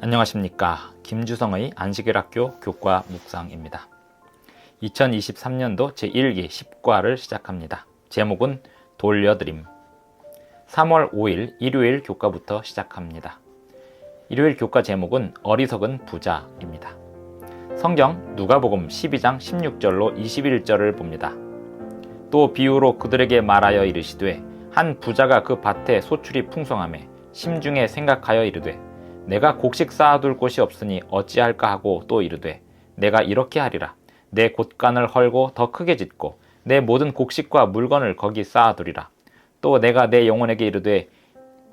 안녕하십니까. 김주성의 안식일학교 교과 묵상입니다. 2023년도 제1기 10과를 시작합니다. 제목은 돌려드림. 3월 5일 일요일 교과부터 시작합니다. 일요일 교과 제목은 어리석은 부자입니다. 성경 누가복음 12장 16절로 21절을 봅니다. 또 비유로 그들에게 말하여 이르시되 한 부자가 그 밭에 소출이 풍성하매 심중에 생각하여 이르되 내가 곡식 쌓아둘 곳이 없으니 어찌할까 하고 또 이르되 내가 이렇게 하리라. 내 곳간을 헐고 더 크게 짓고 내 모든 곡식과 물건을 거기 쌓아두리라. 또 내가 내 영혼에게 이르되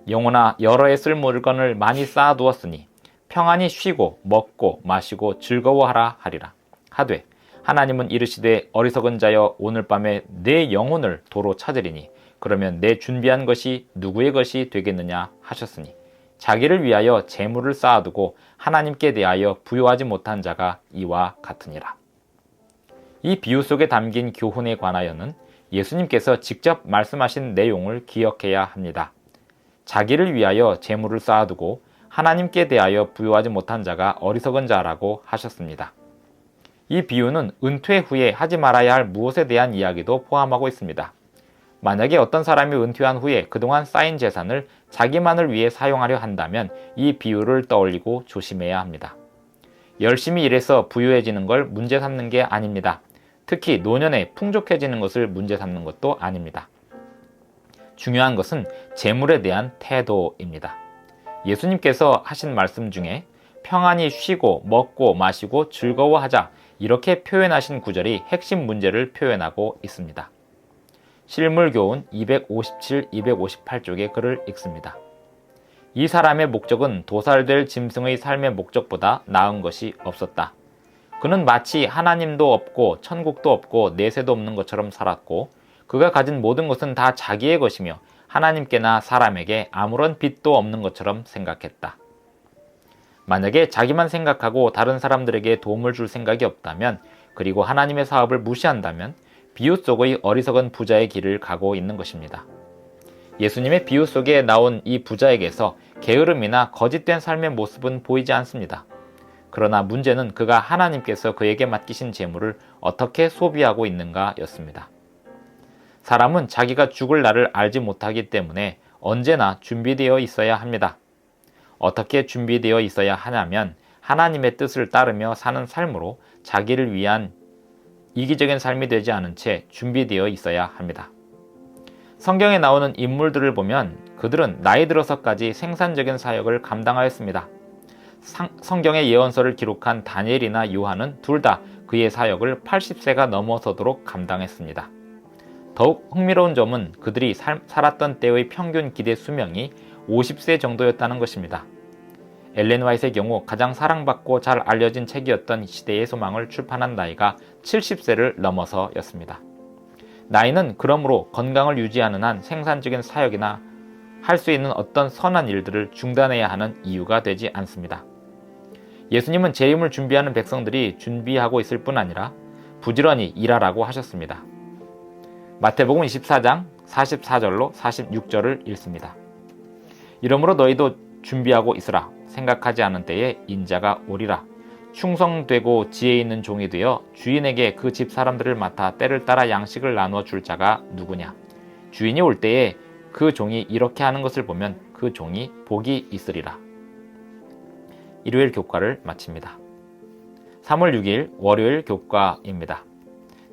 영혼아 여러 해 쓸 물건을 많이 쌓아두었으니 평안히 쉬고 먹고 마시고 즐거워하라 하리라. 하되 하나님은 이르시되 어리석은 자여 오늘 밤에 내 영혼을 도로 찾으리니 그러면 내 준비한 것이 누구의 것이 되겠느냐 하셨으니 자기를 위하여 재물을 쌓아두고 하나님께 대하여 부요하지 못한 자가 이와 같으니라. 이 비유 속에 담긴 교훈에 관하여는 예수님께서 직접 말씀하신 내용을 기억해야 합니다. 자기를 위하여 재물을 쌓아두고 하나님께 대하여 부요하지 못한 자가 어리석은 자라고 하셨습니다. 이 비유는 은퇴 후에 하지 말아야 할 무엇에 대한 이야기도 포함하고 있습니다. 만약에 어떤 사람이 은퇴한 후에 그동안 쌓인 재산을 자기만을 위해 사용하려 한다면 이 비유를 떠올리고 조심해야 합니다. 열심히 일해서 부유해지는 걸 문제 삼는 게 아닙니다. 특히 노년에 풍족해지는 것을 문제 삼는 것도 아닙니다. 중요한 것은 재물에 대한 태도입니다. 예수님께서 하신 말씀 중에 평안히 쉬고 먹고 마시고 즐거워하자 이렇게 표현하신 구절이 핵심 문제를 표현하고 있습니다. 실물교훈 257, 258쪽의 글을 읽습니다. 이 사람의 목적은 도살될 짐승의 삶의 목적보다 나은 것이 없었다. 그는 마치 하나님도 없고 천국도 없고 내세도 없는 것처럼 살았고 그가 가진 모든 것은 다 자기의 것이며 하나님께나 사람에게 아무런 빚도 없는 것처럼 생각했다. 만약에 자기만 생각하고 다른 사람들에게 도움을 줄 생각이 없다면 그리고 하나님의 사업을 무시한다면 비유 속의 어리석은 부자의 길을 가고 있는 것입니다. 예수님의 비유 속에 나온 이 부자에게서 게으름이나 거짓된 삶의 모습은 보이지 않습니다. 그러나 문제는 그가 하나님께서 그에게 맡기신 재물을 어떻게 소비하고 있는가였습니다. 사람은 자기가 죽을 날을 알지 못하기 때문에 언제나 준비되어 있어야 합니다. 어떻게 준비되어 있어야 하냐면 하나님의 뜻을 따르며 사는 삶으로 자기를 위한 이기적인 삶이 되지 않은 채 준비되어 있어야 합니다. 성경에 나오는 인물들을 보면 그들은 나이 들어서까지 생산적인 사역을 감당하였습니다. 성경의 예언서를 기록한 다니엘이나 요한은 둘 다 그의 사역을 80세가 넘어서도록 감당했습니다. 더욱 흥미로운 점은 그들이 살았던 때의 평균 기대 수명이 50세 정도였다는 것입니다. 엘렌 화이트의 경우 가장 사랑받고 잘 알려진 책이었던 시대의 소망을 출판한 나이가 70세를 넘어서였습니다. 나이는 그러므로 건강을 유지하는 한 생산적인 사역이나 할 수 있는 어떤 선한 일들을 중단해야 하는 이유가 되지 않습니다. 예수님은 재림을 준비하는 백성들이 준비하고 있을 뿐 아니라 부지런히 일하라고 하셨습니다. 마태복음 24장 44절로 46절을 읽습니다. 이러므로 너희도 준비하고 있으라. 생각하지 않은 때에 인자가 오리라. 충성되고 지혜 있는 종이 되어 주인에게 그 집 사람들을 맡아 때를 따라 양식을 나누어 줄 자가 누구냐. 주인이 올 때에 그 종이 이렇게 하는 것을 보면 그 종이 복이 있으리라. 일요일 교과를 마칩니다. 3월 6일 월요일 교과입니다.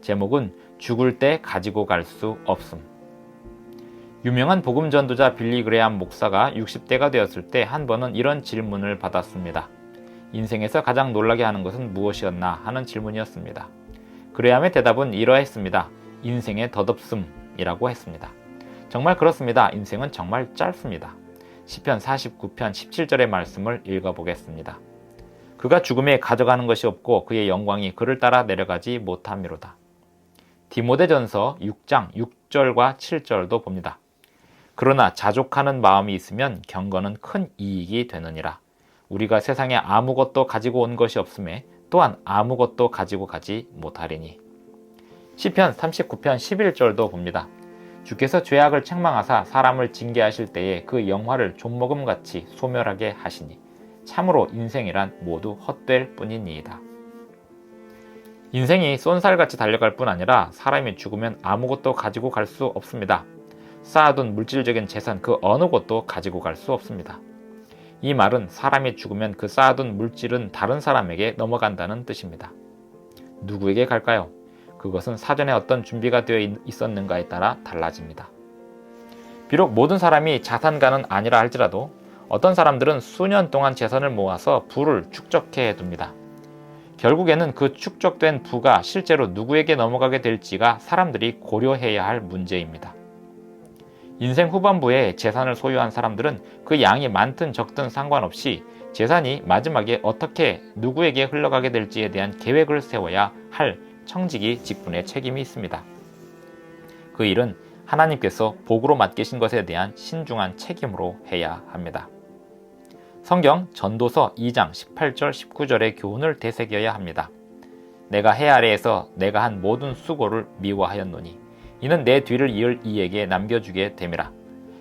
제목은 죽을 때 가지고 갈 수 없음. 유명한 복음 전도자 빌리 그레암 목사가 60대가 되었을 때 한 번은 이런 질문을 받았습니다. 인생에서 가장 놀라게 하는 것은 무엇이었나 하는 질문이었습니다. 그레암의 대답은 이러했습니다. 인생의 덧없음이라고 했습니다. 정말 그렇습니다. 인생은 정말 짧습니다. 시편 49편 17절의 말씀을 읽어보겠습니다. 그가 죽음에 가져가는 것이 없고 그의 영광이 그를 따라 내려가지 못함이로다. 디모데전서 6장 6절과 7절도 봅니다. 그러나 자족하는 마음이 있으면 경건은 큰 이익이 되느니라. 우리가 세상에 아무것도 가지고 온 것이 없음에 또한 아무것도 가지고 가지 못하리니. 시편 39편 11절도 봅니다. 주께서 죄악을 책망하사 사람을 징계하실 때에 그 영화를 좀먹음같이 소멸하게 하시니 참으로 인생이란 모두 헛될 뿐이니이다. 인생이 쏜살같이 달려갈 뿐 아니라 사람이 죽으면 아무것도 가지고 갈 수 없습니다. 쌓아둔 물질적인 재산 그 어느 것도 가지고 갈 수 없습니다. 이 말은 사람이 죽으면 그 쌓아둔 물질은 다른 사람에게 넘어간다는 뜻입니다. 누구에게 갈까요? 그것은 사전에 어떤 준비가 되어 있었는가에 따라 달라집니다. 비록 모든 사람이 자산가는 아니라 할지라도 어떤 사람들은 수년 동안 재산을 모아서 부를 축적해 둡니다. 결국에는 그 축적된 부가 실제로 누구에게 넘어가게 될지가 사람들이 고려해야 할 문제입니다. 인생 후반부에 재산을 소유한 사람들은 그 양이 많든 적든 상관없이 재산이 마지막에 어떻게 누구에게 흘러가게 될지에 대한 계획을 세워야 할 청지기 직분의 책임이 있습니다. 그 일은 하나님께서 복으로 맡기신 것에 대한 신중한 책임으로 해야 합니다. 성경 전도서 2장 18절 19절의 교훈을 되새겨야 합니다. 내가 해 아래에서 내가 한 모든 수고를 미워하였노니 이는 내 뒤를 이을 이에게 남겨주게 됨이라.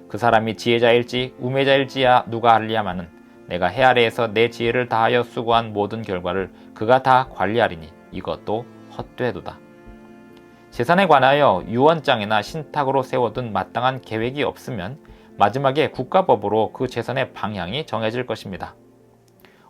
그 사람이 지혜자일지 우매자일지야 누가 알리야마는 내가 해 아래에서 내 지혜를 다하여 수고한 모든 결과를 그가 다 관리하리니 이것도 헛되도다. 재산에 관하여 유언장이나 신탁으로 세워둔 마땅한 계획이 없으면 마지막에 국가법으로 그 재산의 방향이 정해질 것입니다.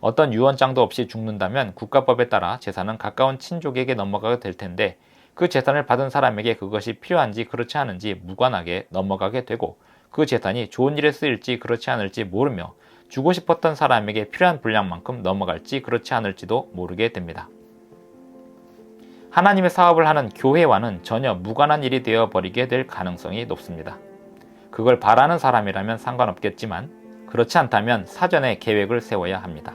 어떤 유언장도 없이 죽는다면 국가법에 따라 재산은 가까운 친족에게 넘어가게 될 텐데 그 재산을 받은 사람에게 그것이 필요한지 그렇지 않은지 무관하게 넘어가게 되고 그 재산이 좋은 일에 쓰일지 그렇지 않을지 모르며 주고 싶었던 사람에게 필요한 분량만큼 넘어갈지 그렇지 않을지도 모르게 됩니다. 하나님의 사업을 하는 교회와는 전혀 무관한 일이 되어버리게 될 가능성이 높습니다. 그걸 바라는 사람이라면 상관없겠지만 그렇지 않다면 사전에 계획을 세워야 합니다.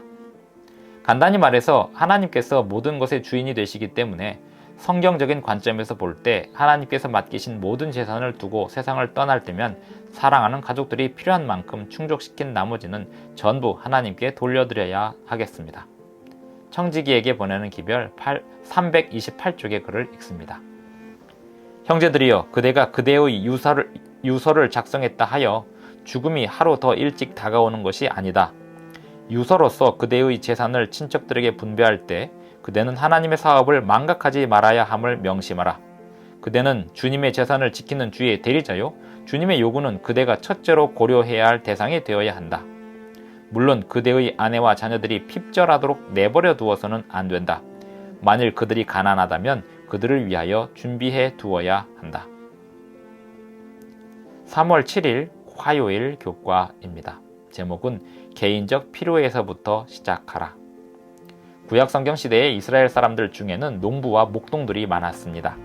간단히 말해서 하나님께서 모든 것의 주인이 되시기 때문에 성경적인 관점에서 볼 때 하나님께서 맡기신 모든 재산을 두고 세상을 떠날 때면 사랑하는 가족들이 필요한 만큼 충족시킨 나머지는 전부 하나님께 돌려드려야 하겠습니다. 청지기에게 보내는 기별 328쪽의 글을 읽습니다. 형제들이여 그대가 그대의 유서를 작성했다 하여 죽음이 하루 더 일찍 다가오는 것이 아니다. 유서로서 그대의 재산을 친척들에게 분배할 때 그대는 하나님의 사업을 망각하지 말아야 함을 명심하라. 그대는 주님의 재산을 지키는 주의 대리자요 주님의 요구는 그대가 첫째로 고려해야 할 대상이 되어야 한다. 물론 그대의 아내와 자녀들이 핍절하도록 내버려 두어서는 안 된다. 만일 그들이 가난하다면 그들을 위하여 준비해 두어야 한다. 3월 7일 화요일 교과입니다. 제목은 개인적 필요에서부터 시작하라. 구약 성경 시대의 이스라엘 사람들 중에는 농부와 목동들이 많았습니다.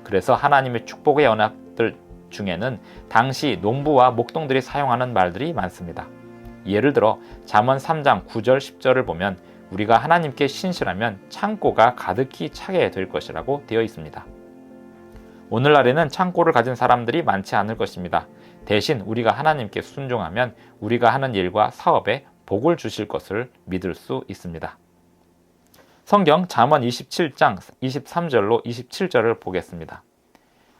그래서 하나님의 축복의 언약들 중에는 당시 농부와 목동들이 사용하는 말들이 많습니다. 예를 들어 잠언 3장 9절 10절을 보면 우리가 하나님께 신실하면 창고가 가득히 차게 될 것이라고 되어 있습니다. 오늘날에는 창고를 가진 사람들이 많지 않을 것입니다. 대신 우리가 하나님께 순종하면 우리가 하는 일과 사업에 복을 주실 것을 믿을 수 있습니다. 성경 잠언 27장 23절로 27절을 보겠습니다.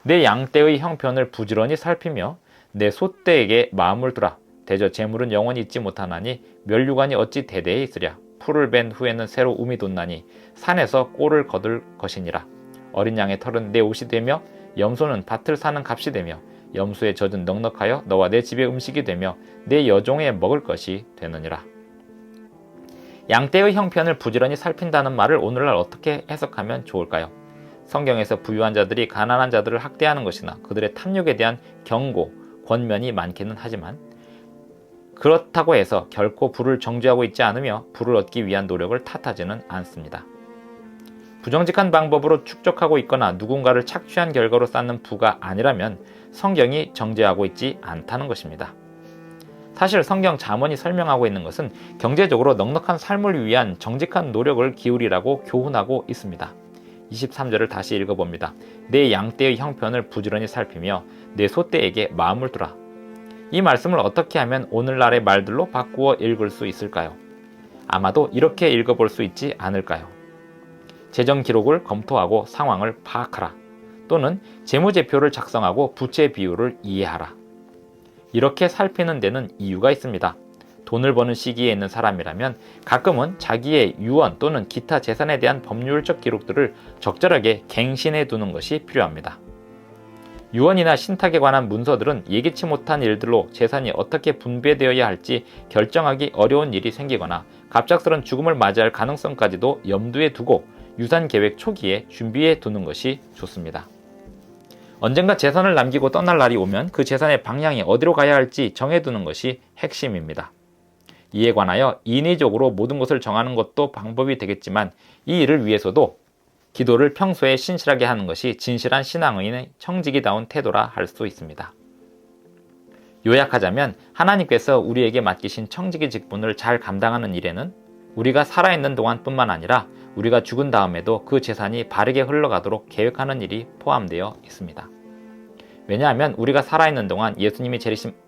내 양떼의 형편을 부지런히 살피며 내 소떼에게 마음을 두라. 대저 재물은 영원히 있지 못하나니 멸류관이 어찌 대대에 있으랴. 풀을 벤 후에는 새로 움이 돋나니 산에서 꼴을 거둘 것이니라. 어린 양의 털은 내 옷이 되며 염소는 밭을 사는 값이 되며 염소의 젖은 넉넉하여 너와 내 집의 음식이 되며 내 여종의 먹을 것이 되느니라. 양떼의 형편을 부지런히 살핀다는 말을 오늘날 어떻게 해석하면 좋을까요? 성경에서 부유한 자들이 가난한 자들을 학대하는 것이나 그들의 탐욕에 대한 경고, 권면이 많기는 하지만 그렇다고 해서 결코 부를 정죄하고 있지 않으며 부를 얻기 위한 노력을 탓하지는 않습니다. 부정직한 방법으로 축적하고 있거나 누군가를 착취한 결과로 쌓는 부가 아니라면 성경이 정죄하고 있지 않다는 것입니다. 사실 성경 잠언이 설명하고 있는 것은 경제적으로 넉넉한 삶을 위한 정직한 노력을 기울이라고 교훈하고 있습니다. 23절을 다시 읽어봅니다. 내 양떼의 형편을 부지런히 살피며 내 소떼에게 마음을 두라. 이 말씀을 어떻게 하면 오늘날의 말들로 바꾸어 읽을 수 있을까요? 아마도 이렇게 읽어볼 수 있지 않을까요? 재정 기록을 검토하고 상황을 파악하라. 또는 재무제표를 작성하고 부채 비율을 이해하라. 이렇게 살피는 데는 이유가 있습니다. 돈을 버는 시기에 있는 사람이라면 가끔은 자기의 유언 또는 기타 재산에 대한 법률적 기록들을 적절하게 갱신해 두는 것이 필요합니다. 유언이나 신탁에 관한 문서들은 예기치 못한 일들로 재산이 어떻게 분배되어야 할지 결정하기 어려운 일이 생기거나 갑작스런 죽음을 맞이할 가능성까지도 염두에 두고 유산 계획 초기에 준비해 두는 것이 좋습니다. 언젠가 재산을 남기고 떠날 날이 오면 그 재산의 방향이 어디로 가야 할지 정해두는 것이 핵심입니다. 이에 관하여 인위적으로 모든 것을 정하는 것도 방법이 되겠지만 이 일을 위해서도 기도를 평소에 신실하게 하는 것이 진실한 신앙인의 청지기다운 태도라 할 수 있습니다. 요약하자면 하나님께서 우리에게 맡기신 청지기 직분을 잘 감당하는 일에는 우리가 살아있는 동안뿐만 아니라 우리가 죽은 다음에도 그 재산이 바르게 흘러가도록 계획하는 일이 포함되어 있습니다. 왜냐하면 우리가 살아있는 동안 예수님이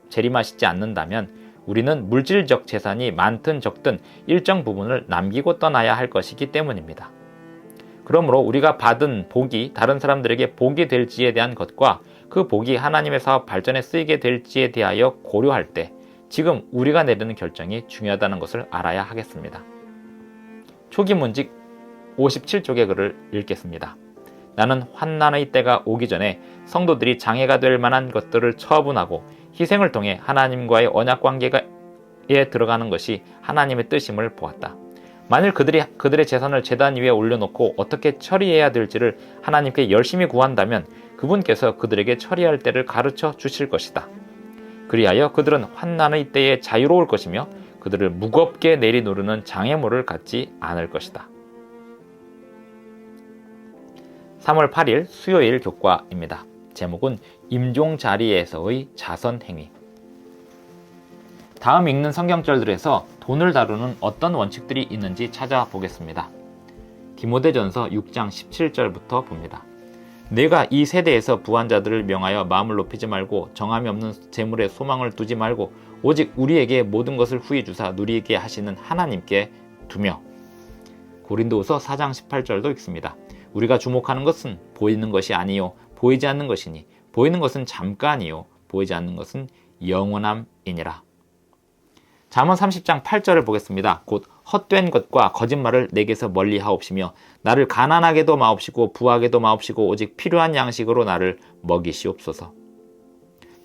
재림하시지 않는다면 우리는 물질적 재산이 많든 적든 일정 부분을 남기고 떠나야 할 것이기 때문입니다. 그러므로 우리가 받은 복이 다른 사람들에게 복이 될지에 대한 것과 그 복이 하나님의 사업 발전에 쓰이게 될지에 대하여 고려할 때 지금 우리가 내리는 결정이 중요하다는 것을 알아야 하겠습니다. 초기 문직 57쪽의 글을 읽겠습니다. 나는 환난의 때가 오기 전에 성도들이 장애가 될 만한 것들을 처분하고 희생을 통해 하나님과의 언약 관계에 들어가는 것이 하나님의 뜻임을 보았다. 만일 그들의 재산을 제단 위에 올려놓고 어떻게 처리해야 될지를 하나님께 열심히 구한다면 그분께서 그들에게 처리할 때를 가르쳐 주실 것이다. 그리하여 그들은 환난의 때에 자유로울 것이며 그들을 무겁게 내리누르는 장애물을 갖지 않을 것이다. 3월 8일 수요일 교과입니다. 제목은 임종 자리에서의 자선 행위. 다음 읽는 성경절들에서 돈을 다루는 어떤 원칙들이 있는지 찾아보겠습니다. 디모데전서 6장 17절부터 봅니다. 내가 이 세대에서 부한 자들을 명하여 마음을 높이지 말고 정함이 없는 재물에 소망을 두지 말고 오직 우리에게 모든 것을 후히 주사 누리게 하시는 하나님께 두며. 고린도후서 4장 18절도 읽습니다. 우리가 주목하는 것은 보이는 것이 아니요 보이지 않는 것이니 보이는 것은 잠깐이요 보이지 않는 것은 영원함이니라. 잠언 30장 8절을 보겠습니다. 곧 헛된 것과 거짓말을 내게서 멀리 하옵시며 나를 가난하게도 마옵시고 부하게도 마옵시고 오직 필요한 양식으로 나를 먹이시옵소서.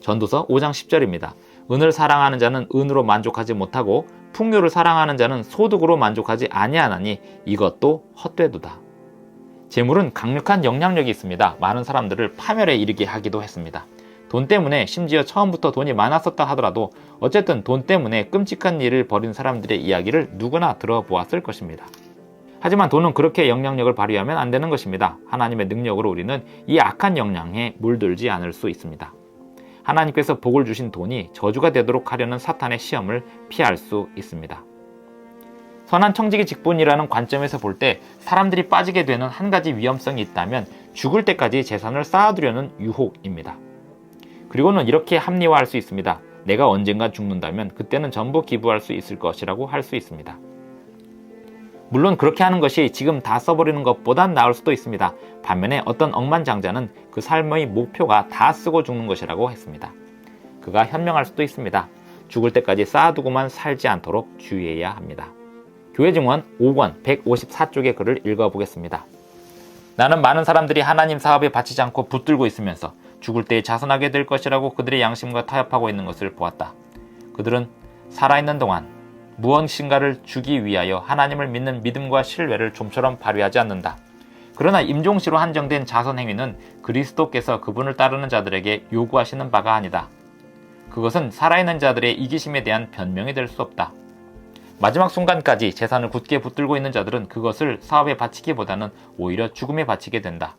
전도서 5장 10절입니다. 은을 사랑하는 자는 은으로 만족하지 못하고 풍요를 사랑하는 자는 소득으로 만족하지 아니하나니 이것도 헛되도다. 재물은 강력한 영향력이 있습니다. 많은 사람들을 파멸에 이르게 하기도 했습니다. 돈 때문에 심지어 처음부터 돈이 많았었다 하더라도 어쨌든 돈 때문에 끔찍한 일을 벌인 사람들의 이야기를 누구나 들어보았을 것입니다. 하지만 돈은 그렇게 영향력을 발휘하면 안 되는 것입니다. 하나님의 능력으로 우리는 이 악한 영향에 물들지 않을 수 있습니다. 하나님께서 복을 주신 돈이 저주가 되도록 하려는 사탄의 시험을 피할 수 있습니다. 선한 청지기 직분이라는 관점에서 볼 때 사람들이 빠지게 되는 한 가지 위험성이 있다면 죽을 때까지 재산을 쌓아두려는 유혹입니다. 그리고는 이렇게 합리화할 수 있습니다. 내가 언젠가 죽는다면 그때는 전부 기부할 수 있을 것이라고 할 수 있습니다. 물론 그렇게 하는 것이 지금 다 써버리는 것보단 나을 수도 있습니다. 반면에 어떤 억만장자는 그 삶의 목표가 다 쓰고 죽는 것이라고 했습니다. 그가 현명할 수도 있습니다. 죽을 때까지 쌓아두고만 살지 않도록 주의해야 합니다. 교회 증언 5권 154쪽의 글을 읽어보겠습니다. 나는 많은 사람들이 하나님 사업에 바치지 않고 붙들고 있으면서 죽을 때에 자선하게 될 것이라고 그들의 양심과 타협하고 있는 것을 보았다. 그들은 살아있는 동안 무엇인가를 주기 위하여 하나님을 믿는 믿음과 신뢰를 좀처럼 발휘하지 않는다. 그러나 임종시로 한정된 자선 행위는 그리스도께서 그분을 따르는 자들에게 요구하시는 바가 아니다. 그것은 살아있는 자들의 이기심에 대한 변명이 될 수 없다. 마지막 순간까지 재산을 굳게 붙들고 있는 자들은 그것을 사업에 바치기보다는 오히려 죽음에 바치게 된다.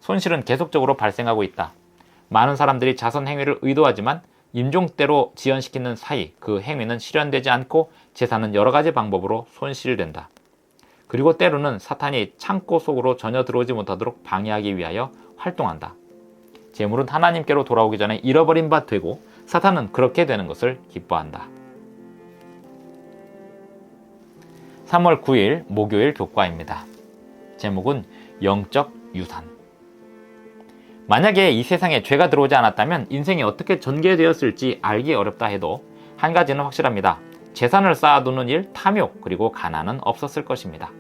손실은 계속적으로 발생하고 있다. 많은 사람들이 자선 행위를 의도하지만 임종 때로 지연시키는 사이 그 행위는 실현되지 않고 재산은 여러 가지 방법으로 손실된다. 그리고 때로는 사탄이 창고 속으로 전혀 들어오지 못하도록 방해하기 위하여 활동한다. 재물은 하나님께로 돌아오기 전에 잃어버린 바 되고 사탄은 그렇게 되는 것을 기뻐한다. 3월 9일 목요일 교과입니다. 제목은 영적 유산. 만약에 이 세상에 죄가 들어오지 않았다면 인생이 어떻게 전개되었을지 알기 어렵다 해도 한 가지는 확실합니다. 재산을 쌓아두는 일, 탐욕, 그리고 가난은 없었을 것입니다.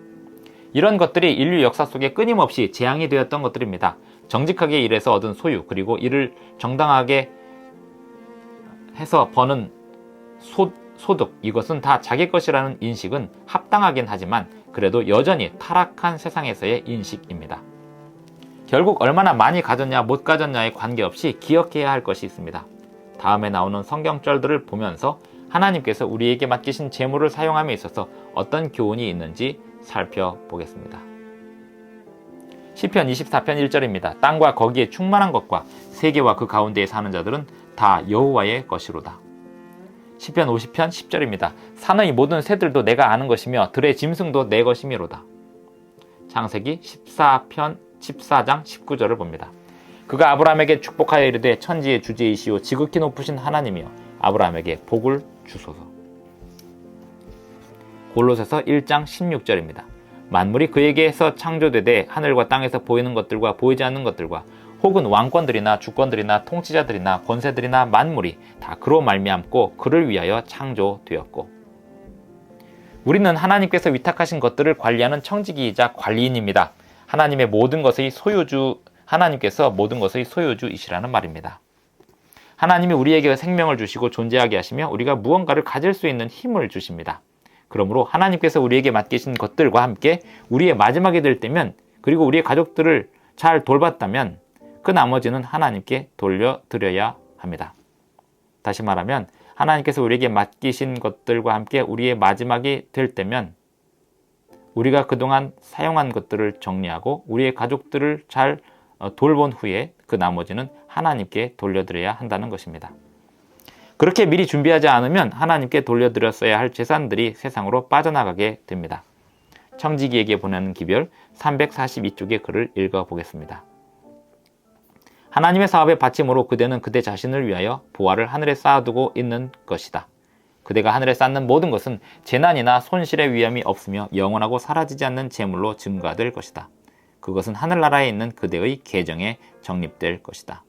이런 것들이 인류 역사 속에 끊임없이 재앙이 되었던 것들입니다. 정직하게 일해서 얻은 소유, 그리고 이를 정당하게 해서 버는 소득, 이것은 다 자기 것이라는 인식은 합당하긴 하지만 그래도 여전히 타락한 세상에서의 인식입니다. 결국 얼마나 많이 가졌냐 못 가졌냐에 관계없이 기억해야 할 것이 있습니다. 다음에 나오는 성경절들을 보면서 하나님께서 우리에게 맡기신 재물을 사용함에 있어서 어떤 교훈이 있는지 살펴보겠습니다. 시편 24편 1절입니다. 땅과 거기에 충만한 것과 세계와 그 가운데에 사는 자들은 다 여호와의 것이로다. 시편 50편 10절입니다. 산의 모든 새들도 내가 아는 것이며 들의 짐승도 내 것이미로다. 창세기 14장 19절을 봅니다. 그가 아브라함에게 축복하여 이르되 천지의 주제이시오 지극히 높으신 하나님이여 아브라함에게 복을 주소서. 골로새서 1장 16절입니다. 만물이 그에게서 창조되되 하늘과 땅에서 보이는 것들과 보이지 않는 것들과 혹은 왕권들이나 주권들이나 통치자들이나 권세들이나 만물이 다 그로 말미암고 그를 위하여 창조되었고. 우리는 하나님께서 위탁하신 것들을 관리하는 청지기이자 관리인입니다. 하나님의 모든 것의 소유주, 하나님께서 모든 것의 소유주이시라는 말입니다. 하나님이 우리에게 생명을 주시고 존재하게 하시며 우리가 무언가를 가질 수 있는 힘을 주십니다. 그러므로 하나님께서 우리에게 맡기신 것들과 함께 우리의 마지막이 될 때면, 그리고 우리의 가족들을 잘 돌봤다면 그 나머지는 하나님께 돌려드려야 합니다. 다시 말하면 하나님께서 우리에게 맡기신 것들과 함께 우리의 마지막이 될 때면 우리가 그동안 사용한 것들을 정리하고 우리의 가족들을 잘 돌본 후에 그 나머지는 하나님께 돌려드려야 한다는 것입니다. 그렇게 미리 준비하지 않으면 하나님께 돌려드렸어야 할 재산들이 세상으로 빠져나가게 됩니다. 청지기에게 보내는 기별 342쪽의 글을 읽어보겠습니다. 하나님의 사업의 받침으로 그대는 그대 자신을 위하여 보화를 하늘에 쌓아두고 있는 것이다. 그대가 하늘에 쌓는 모든 것은 재난이나 손실의 위험이 없으며 영원하고 사라지지 않는 재물로 증가될 것이다. 그것은 하늘나라에 있는 그대의 계정에 적립될 것이다.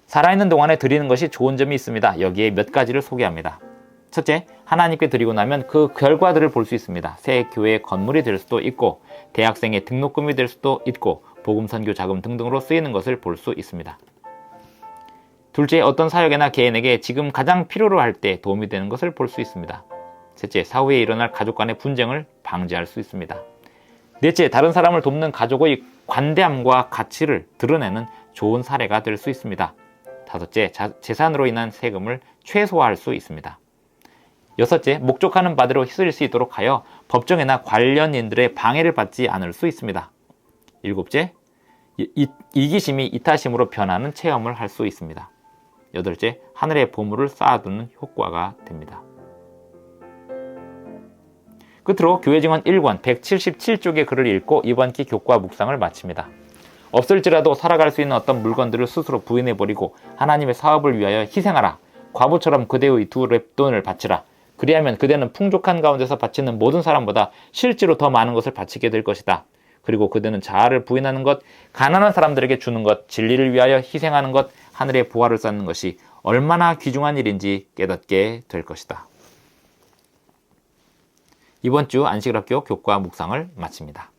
살아있는 동안에 드리는 것이 좋은 점이 있습니다. 여기에 몇 가지를 소개합니다. 첫째, 하나님께 드리고 나면 그 결과들을 볼 수 있습니다. 새 교회의 건물이 될 수도 있고 대학생의 등록금이 될 수도 있고 복음선교 자금 등등으로 쓰이는 것을 볼 수 있습니다. 둘째, 어떤 사역이나 개인에게 지금 가장 필요로 할 때 도움이 되는 것을 볼 수 있습니다. 셋째, 사후에 일어날 가족 간의 분쟁을 방지할 수 있습니다. 넷째, 다른 사람을 돕는 가족의 관대함과 가치를 드러내는 좋은 사례가 될 수 있습니다. 다섯째, 재산으로 인한 세금을 최소화할 수 있습니다. 여섯째, 목적하는 바대로 쓰일 수 있도록 하여 법정이나 관련인들의 방해를 받지 않을 수 있습니다. 일곱째, 이기심이 이타심으로 변하는 체험을 할 수 있습니다. 여덟째, 하늘의 보물을 쌓아두는 효과가 됩니다. 끝으로 교회증언 1권 177쪽의 글을 읽고 이번 기 교과 묵상을 마칩니다. 없을지라도 살아갈 수 있는 어떤 물건들을 스스로 부인해버리고 하나님의 사업을 위하여 희생하라. 과부처럼 그대의 두 랩돈을 바치라. 그리하면 그대는 풍족한 가운데서 바치는 모든 사람보다 실제로 더 많은 것을 바치게 될 것이다. 그리고 그대는 자아를 부인하는 것, 가난한 사람들에게 주는 것, 진리를 위하여 희생하는 것, 하늘의 보화를 쌓는 것이 얼마나 귀중한 일인지 깨닫게 될 것이다. 이번 주 안식일학교 교과 묵상을 마칩니다.